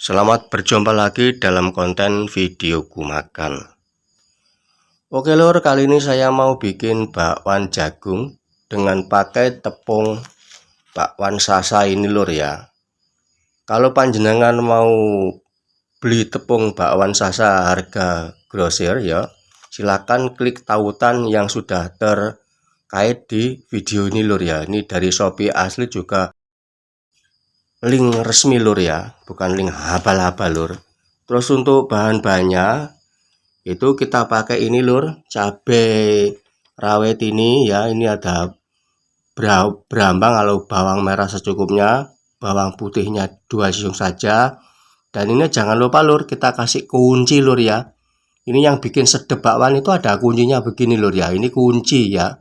Selamat berjumpa lagi dalam konten videoku makan. Oke lur, kali ini saya mau bikin bakwan jagung dengan pakai tepung bakwan sasa ini lur ya. Kalau panjenengan mau beli tepung bakwan sasa harga grosir ya, silakan klik tautan yang sudah terkait di video ini lur ya. Ini dari Shopee asli juga link resmi lur ya, bukan link habal-habal lur. Terus untuk bahan-bahannya itu kita pakai ini lur, cabai rawit ini ya, ini ada berambang kalau bawang merah secukupnya, bawang putihnya 2 siung saja. Dan ini jangan lupa lur, kita kasih kunci lur ya. Ini yang bikin sedep bakwan itu ada kuncinya begini lur ya, ini kunci ya.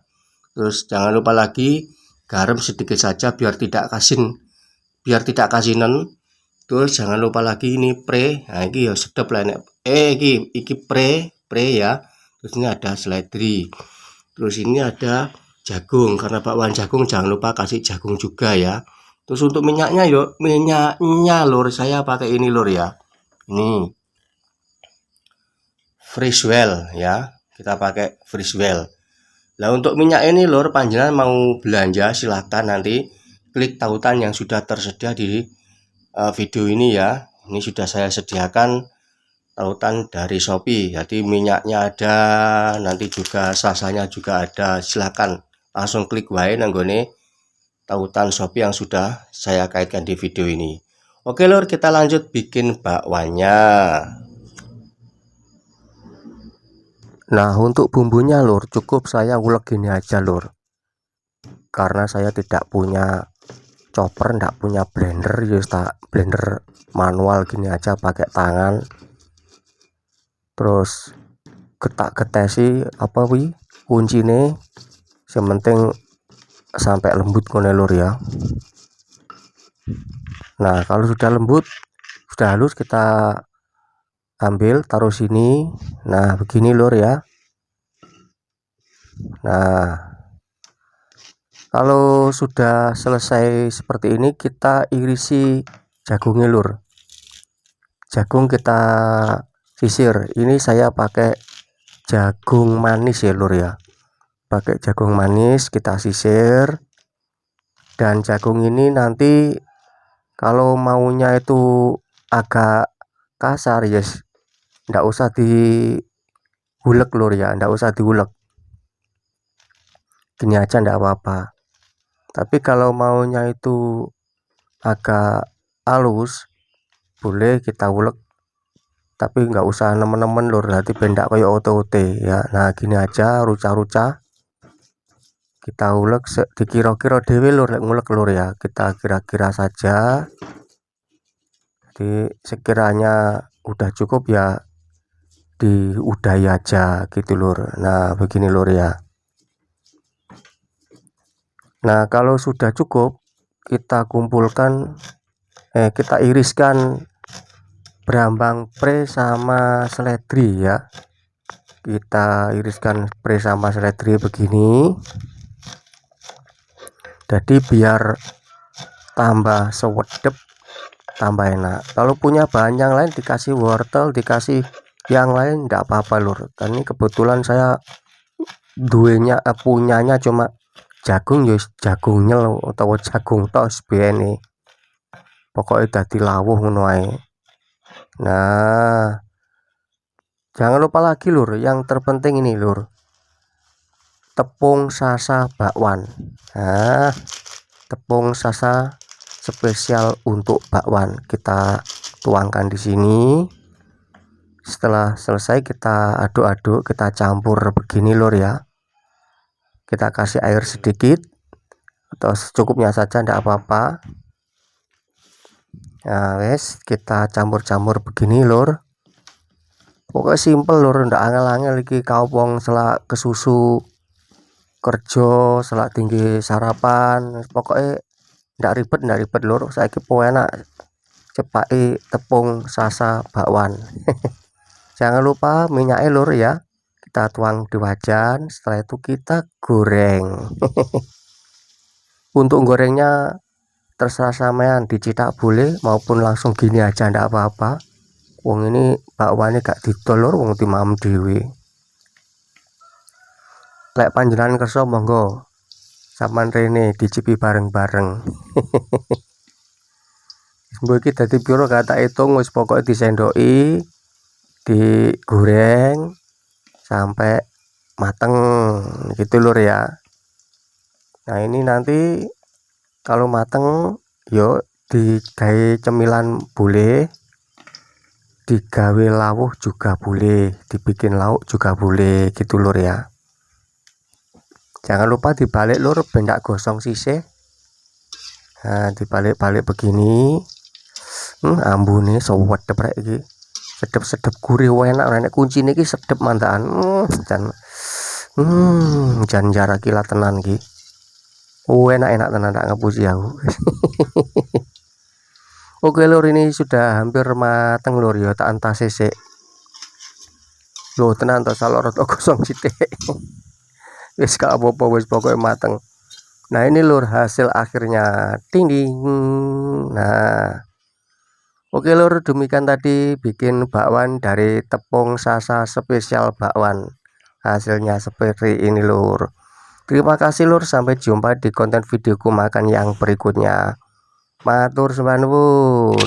Terus jangan lupa lagi garam sedikit saja biar tidak kasinan. Terus jangan lupa lagi ini pre, nah ini ya sedep lah iki pre ya. Terus ini ada seledri, terus ini ada jagung, karena bakwan jagung jangan lupa kasih jagung juga ya. Terus untuk minyaknya yuk, minyaknya lur saya pakai ini lur ya, ini fresh well ya, kita pakai fresh well. Nah untuk minyak ini lur, panjenengan mau belanja silahkan nanti klik tautan yang sudah tersedia di video ini ya. Ini sudah saya sediakan tautan dari Shopee, jadi minyaknya ada, nanti juga sasanya juga ada. Silahkan langsung klik wae nanggone tautan Shopee yang sudah saya kaitkan di video ini. Oke lur, kita lanjut bikin bakwannya. Nah untuk bumbunya lur, cukup saya ulek gini aja lur, karena saya tidak punya chopper, tidak punya blender, just blender manual gini aja pakai tangan. Terus getesi apa kuncine, yang penting sampai lembut kone lur ya. Nah kalau sudah lembut, sudah halus, kita ambil taruh sini. Nah begini lur ya. Nah kalau sudah selesai seperti ini, kita irisi jagungnya lur. Jagung kita sisir, ini saya pakai jagung manis ya lur ya, pakai jagung manis kita sisir. Dan jagung ini nanti kalau maunya itu agak kasar yes, ndak usah diulek lur ya, ndak usah diulek, gini aja ndak apa-apa. Tapi kalau maunya itu agak halus, boleh kita ulek, tapi nggak usah nemen-nemen lur, nanti bendak kayak ote-ote ya. Nah gini aja, ruca-ruca kita ulek, dikira-kira dewe lur ngulek lur ya, kita kira-kira saja. Jadi sekiranya udah cukup ya diudahi aja gitu lur. Nah begini lur ya. Nah kalau sudah cukup, kita kumpulkan, kita iriskan berambang pre sama seledri ya. Kita iriskan pre sama seledri begini, jadi biar tambah sewedep, tambah enak. Kalau punya bahan yang lain, dikasih wortel, dikasih yang lain enggak apa-apa lur. Dan ini kebetulan saya punyanya cuma jagung ya, jagungnya atau jagung tos bene, pokoknya dadi lawuh ngono ae. Nah jangan lupa lagi lur, yang terpenting ini lur, tepung sasa bakwan. Nah tepung sasa spesial untuk bakwan kita tuangkan di sini. Setelah selesai kita aduk-aduk, kita campur begini lur ya. Kita kasih air sedikit atau secukupnya saja, enggak apa-apa. Nah wes, kita campur-campur begini lur. Pokoknya simple lur, ndak angel-angel iki kaupong selak kesusu kerja, selak tinggi sarapan, pokoknya ndak ribet lur. Saiki po enak cepaki tepung sasa bakwan. Jangan lupa minyaknya lur ya, kita tuang di wajan, setelah itu kita goreng. Untuk gorengnya terserah sampean, dicetak boleh maupun langsung gini aja ndak apa-apa. Wong ini bakwane gak didol lur, wong timam dhewe. Lek panjenengan kersa monggo sampean rene dicipi bareng-bareng. Mbok iki dadi piro gak tak hitung, wis pokoke disendoki, digoreng sampai mateng gitu lur ya. Nah ini nanti kalau mateng yuk digawe cemilan boleh, digawe lawuh juga boleh, dibikin lauk juga boleh gitu lur ya. Jangan lupa dibalik lur, ben gak gosong sisih. Nah dibalik-balik begini. Ambune sewedep rek iki. Sedep-sedep gurih enak, nek kuncine iki sedep mantakan. Jan jarak kila tenan iki. Enak-enak tenan tak ngepusi aku. Oke lur, ini sudah hampir mateng lur ya, tak entas sisik. Loh tenan to salok rada gosong sithik. Wis gak apa-apa, wis pokoknya mateng. Nah ini lur hasil akhirnya, ding ding. Nah oke lur, demikian tadi bikin bakwan dari tepung Sasa spesial bakwan. Hasilnya seperti ini lur. Terima kasih lur, sampai jumpa di konten videoku makan yang berikutnya. Matur suwun.